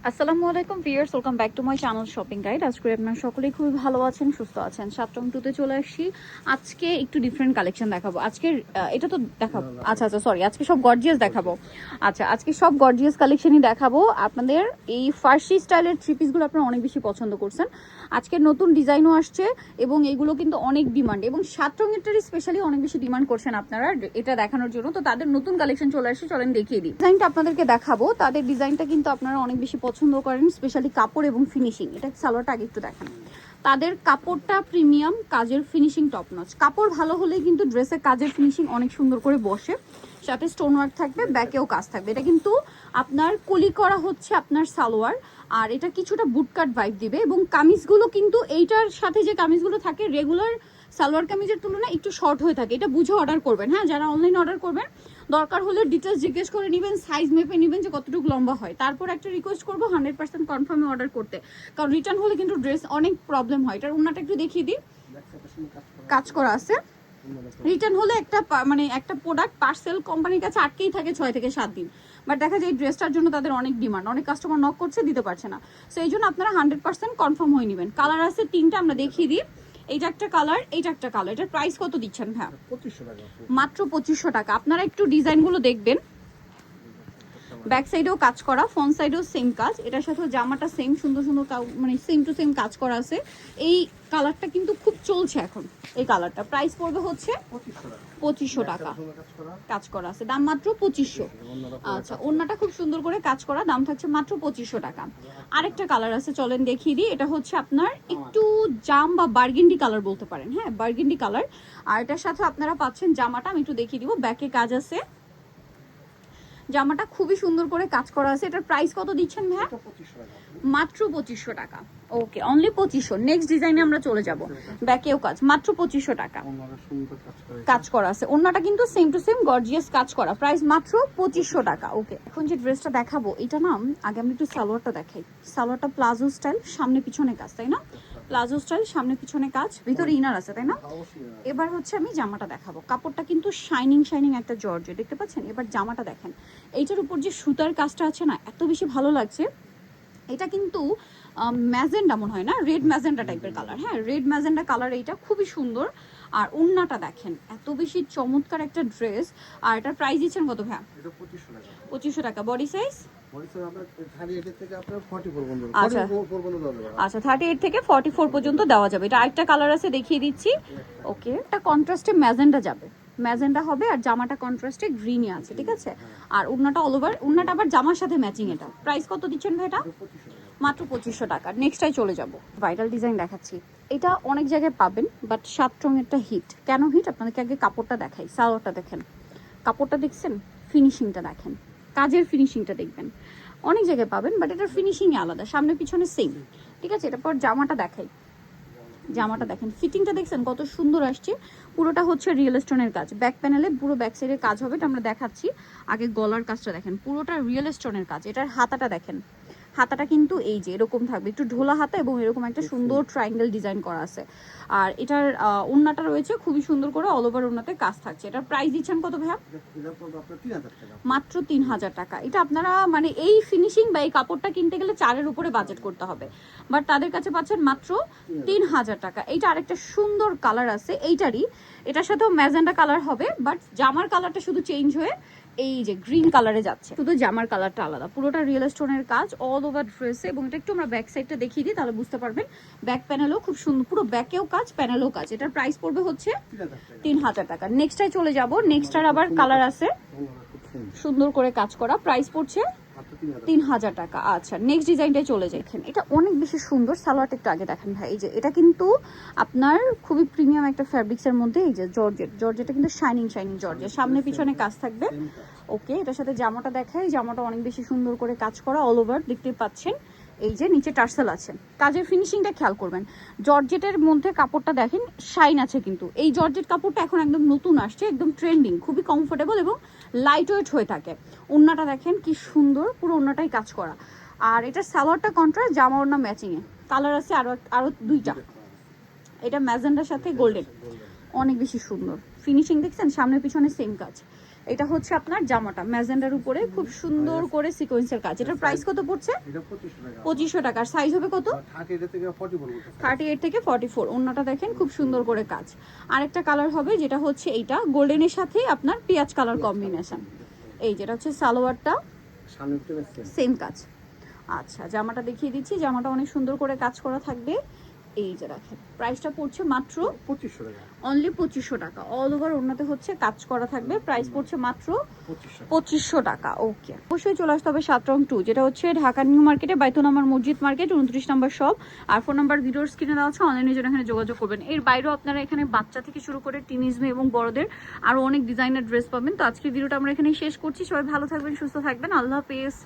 আসসালামু আলাইকুম viewers, welcome back to my channel shopping guide. আজকে আপনারা সকলেই খুবই ভালো আছেন, সুস্থ আছেন। 7 রং 2 তে চলে আসছি। আজকে একটু ডিফারেন্ট কালেকশন দেখাবো। আজকের এটা তো দেখাবো, আচ্ছা সরি, আজকে সব গর্জিয়াস দেখাবো। আচ্ছা, আজকে সব গর্জিয়াস কালেকশনই দেখাবো আপনাদের। এই ফার্সি স্টাইলের থ্রি পিসগুলো আপনারা অনেক বেশি পছন্দ করছেন। আজকের নতুন ডিজাইনও আসছে এবং এগুলো কিন্তু অনেক ডিমান্ড, এবং 7 রঙেরটারই স্পেশালি অনেক বেশি ডিমান্ড করছেন আপনারা এটা দেখানোর জন্য। তো তাদের নতুন কালেকশন চলে আসছে, চলেন দেখিয়ে দিই। ডিজাইনটা আপনাদেরকে দেখাবো। তাদের ডিজাইনটা কিন্তু আপনারা অনেক বেশি পছন্দ করেন, স্পেশালি কাপড় এবং ফিনিশিং। এটা সালোয়ারটা আগে একটু দেখেন। তাদের কাপড়টা প্রিমিয়াম, কাজের ফিনিশিং টপ নচ। কাপড় ভালো হলে কিন্তু ড্রেসের কাজের ফিনিশিং অনেক সুন্দর করে বসে, সাথে স্টোন ওয়ার্ক থাকবে, ব্যাকেও কাজ থাকবে। এটা কিন্তু আপনার কলি করা হচ্ছে আপনার সালোয়ার, আর এটা কিছুটা বুটকাট ভাইব দিবে। এবং কামিজগুলো কিন্তু এইটার সাথে যে কামিজগুলো থাকে রেগুলার সালোয়ার কামিজের তুলনায় একটু শর্ট হয়ে থাকে। এটা বুঝে অর্ডার করবেন। হ্যাঁ, যারা অনলাইন অর্ডার করবেন দরকার হলে ডিটেলস জিজ্ঞেস করে নেবেন, সাইজ মেপে নেবেন যে কতটুকু লম্বা হয়। তারপর একটা রিকোয়েস্ট করবো 100% কনফার্মে অর্ডার করতে, কারণ রিটার্ন হলে কিন্তু ড্রেস অনেক প্রবলেম হয়। এটার ওনাটা একটু দেখিয়ে দিই, কাজ করা আছে। রিটার্ন হলে একটা প্রোডাক্ট পার্সেল কোম্পানির কাছে আটকেই থাকে 6 থেকে 7 দিন। বাট দেখা যায় এই ড্রেসটার জন্য তাদের অনেক ডিমান্ড, অনেক কাস্টমার নক করছে, দিতে পারছে না। সো এই জন্য আপনারা 100% কনফার্ম হয়ে নেবেন। কালার আছে 3টা, আমরা দেখিয়ে দিই। এইটা একটা কালার, এইটা একটা কালার। এটার প্রাইস কত দিচ্ছেন ভাই? 2500 টাকা। মাত্র 2500 টাকা। আপনারা একটু ডিজাইনগুলো দেখবেন, ব্যাক সাইডেও কাজ করা, ফ্রন্ট সাইডেও সেম কাজ। এটার সাথে জামাটা সেম সুন্দর সুন্দর মানে সেম টু সেম কাজ করা আছে। এই কালারটা কিন্তু খুব চলছে এখন, এই কালারটা। প্রাইস পড়বে হচ্ছে 2500 টাকা। কাজ করা আছে, দাম মাত্র 2500। আচ্ছা, ওড়নাটা খুব সুন্দর করে কাজ করা, দাম থাকছে মাত্র 2500 টাকা। আরেকটা কালার আছে, চলেন দেখিয়ে দিই। এটা হচ্ছে আপনার একটু জাম বা বার্গেন্ডি কালার বলতে পারেন। হ্যাঁ, বার্গেন্ডি কালার। আর এটার সাথে আপনারা পাচ্ছেন জামাটা, আমি একটু দেখিয়ে দিব। ব্যাকে কাজ আছে, জামাটা খুবই সুন্দর করে কাজ করা আছে। এটার প্রাইস কত দিচ্ছেন ভাই? মাত্র 2500 টাকা। ওকে, অনলি 2500। নেক্সট ডিজাইনে আমরা চলে যাব। ব্যাকেও কাজ, মাত্র 2500 টাকা। কাজ করা আছে, ওন্নাটা কিন্তু সেম টু সেম গর্জিয়াস কাজ করা। প্রাইস মাত্র 2500 টাকা। ওকে, এখন যে ড্রেসটা দেখাবো এটা না, আগে আমি একটু সালোয়ারটা দেখাই। সালোয়ারটা প্লাজো স্টাইল, সামনে পিছনে কাজ, তাই না? প্লাজো স্টাইল, সামনে পিছনে কাজ, ভিতরে ইনার আছে, তাই না? এবার হচ্ছে আমি জামাটা দেখাবো। কাপড়টা কিন্তু শাইনিং শাইনিং একটা জর্জেট, দেখতে পাচ্ছেন? এবার জামাটা দেখেন, এইটার উপর যে সুতার কাজটা আছে না, এত বেশি ভালো লাগছে। এটা কিন্তু ম্যাজেন্ডা মনে হয় না, রেড ম্যাজেন্ডা টাইপের কালার। হ্যাঁ, রেড ম্যাজেন্ডা কালার, এইটা খুবই সুন্দর। আর ওন্নাটা দেখেন, এত বেশি চমৎকার একটা ড্রেস। আর এটার প্রাইস দিচ্ছেন কত ভাই? 2500 টাকা। Body size? আচ্ছা আচ্ছা, 38 থেকে 44 পর্যন্ত দেওয়া যাবে। এটা আরেকটা কালার আছে, দেখিয়ে দিচ্ছি। ওকে, এটা কন্ট্রাস্টে ম্যাজেন্ডা যাবে, ম্যাজেন্ডা হবে। আর জামাটা কন্ট্রাস্টে গ্রিনই আছে, ঠিক আছে? আর ওড়নাটা অল ওভার, ওড়নাটা আবার জামার সাথে ম্যাচিং। এটা প্রাইস কত দিচ্ছেন ভাই? এটা মাত্র 2500 টাকা। নেক্সটটাই চলে যাব। ভাইরাল ডিজাইন দেখাচ্ছি। এটা অনেক জায়গায় পাবেন, বাট 7 রঙেরটা হিট। কেন হিট? আপনাদেরকে আগে কাপড়টা দেখাই। সালোয়ারটা দেখেন, কাপড়টা দেখছেন, ফিনিশিংটা দেখেন, কাজের ফিনিশিংটা দেখবেন। অনেক জায়গায় পাবেন, বাট এটার ফিনিশিংই আলাদা, সামনে পিছনে সেম, ঠিক আছে? এটার পর জামাটা দেখাই। জামাটা দেখেন, ফিটিংটা দেখছেন কত সুন্দর আসছে। পুরোটা হচ্ছে রিয়েল স্টোনের কাজ। ব্যাক প্যানেলে পুরো ব্যাক সাইডের কাজ হবে, এটা আমরা দেখাচ্ছি। আগে গলার কাজটা দেখেন, পুরোটা রিয়েল স্টোনের কাজ। এটার হাতাটা দেখেন, হাতাটা কিন্তু এই যে এরকম থাকবে, একটু ঢোলা হাতা, এবং এরকম একটা সুন্দর ট্রায়াঙ্গেল ডিজাইন করা আছে। আর এটার ওড়নাটা রয়েছে খুবই সুন্দর করে, অল ওভার ওড়নাতে কাজ থাকছে। এটার প্রাইস দিচ্ছেন কত ভাইয়া? মাত্র 3000 টাকা। এটা আপনারা মানে এই ফিনিশিং বা এই কাপড়টা কিনতে গেলে 4-এর উপরে বাজেট করতে হবে, বাট তাদের কাছে পাচ্ছেন মাত্র 3000 টাকা। এইটা আরেকটা সুন্দর কালার আছে এইটারই, এটার সাথেও ম্যাজেন্ডা কালার হবে, বাট জামার কালারটা শুধু চেঞ্জ হয়ে এই যে গ্রিন কালারে যাচ্ছে, শুধু জামার কালারটা আলাদা। পুরোটা রিয়েল স্টোনের কাজ অল ওভার ড্রেসে। এবং এটা একটু আমরা ব্যাক সাইডটা দেখিয়ে দিই, তাহলে বুঝতে পারবেন। ব্যাক প্যানেলও খুব সুন্দর, পুরো ব্যাকেও কাজ, প্যানেলও কাজ। এটার প্রাইস পড়বে হচ্ছে 3000 টাকা। নেক্সটটাই চলে যাব। নেক্সটটার আবার কালার আছে সুন্দর করে কাজ করা, প্রাইস পড়ছে 3000 টাকা। আচ্ছা, নেক্সট ডিজাইনটাই চলে যাই। এটা অনেক বেশি সুন্দর। সালোয়ারটা একটু আগে দেখেন ভাই। এই যে এটা কিন্তু আপনার খুবই প্রিমিয়াম একটা ফ্যাব্রিক্সের মধ্যে, এই যে জর্জেট, জর্জেটটা কিন্তু শাইনিং শাইনিং জর্জেট, সামনে পিছনে কাজ থাকবে। ওকে, এটার সাথে জামাটা দেখাই। জামাটা অনেক বেশি সুন্দর করে কাজ করা, অল ওভার দেখতে পাচ্ছেন। এই যে নিচে টার্সেল আছে, কাজের ফিনিশিংটা খেয়াল করবেন। জর্জেটের মধ্যে কাপড়টা দেখেন, শাইন আছে কিন্তু। এই জর্জেট কাপড়টা এখন একদম নতুন আসছে, একদম ট্রেন্ডিং, খুবই কমফোর্টেবল এবং লাইট ওয়েট হয়ে থাকে। ওড়নাটা দেখেন কি সুন্দর, পুরো ওড়নাটাই কাজ করা। আর এটার সালোয়ারটা কন্ট্রাস্ট, জামা ওড়না ম্যাচিংয়ে। কালার আছে আরো 2টা। এটা ম্যাজেন্ডার সাথে গোল্ডেন, অনেক বেশি সুন্দর ফিনিশিং দেখছেন, সামনে পিছনে সেম কাজ। এটা হচ্ছে আপনার জামাটা ম্যাজেন্ডার উপরে খুব সুন্দর করে সিকোয়েন্সের কাজ। এটার প্রাইস কত পড়ছে? এটা 2500 টাকা। 2500 টাকা। আর সাইজ হবে কত? 38 থেকে 44 পর্যন্ত। 38 থেকে 44। ওন্নাটা দেখেন খুব সুন্দর করে কাজ। আরেকটা কালার হবে যেটা হচ্ছে এইটা গোল্ডেনের সাথে আপনার পেঁয়াজ কালার কম্বিনেশন। এই যেটা হচ্ছে সালোয়ারটা সামনে থেকে সেম কাজ। আচ্ছা জামাটা দেখিয়ে দিচ্ছি, জামাটা অনেক সুন্দর করে কাজ করা থাকবে। এই যে দেখেন প্রাইসটা পড়ছে মাত্র 2500 টাকা। অনলি 2500 টাকা। অল ওভার ওন্নাতে হচ্ছে কাজ করা থাকবে। প্রাইস পড়ছে মাত্র 2500 2500 টাকা। ওকে, অবশ্যই চলে আসতে হবে 7 রং 2, যেটা হচ্ছে ঢাকা নিউ মার্কেটে বাইতুনামার মসজিদ মার্কেট 29 নম্বর শপ। আর ফোন নাম্বার ভিডিওর স্ক্রিনে দেওয়া আছে, অনলাইনে জন্য এখানে যোগাযোগ করবেন। এর বাইরেও আপনারা এখানে বাচ্চা থেকে শুরু করে টিনেজ মেয়ে এবং বড়দের আরো অনেক ডিজাইনার ড্রেস পাবেন। তো আজকের ভিডিওটা আমরা এখানে শেষ করছি। সবাই ভালো থাকবেন, সুস্থ থাকবেন, আল্লাহ হাফেজ।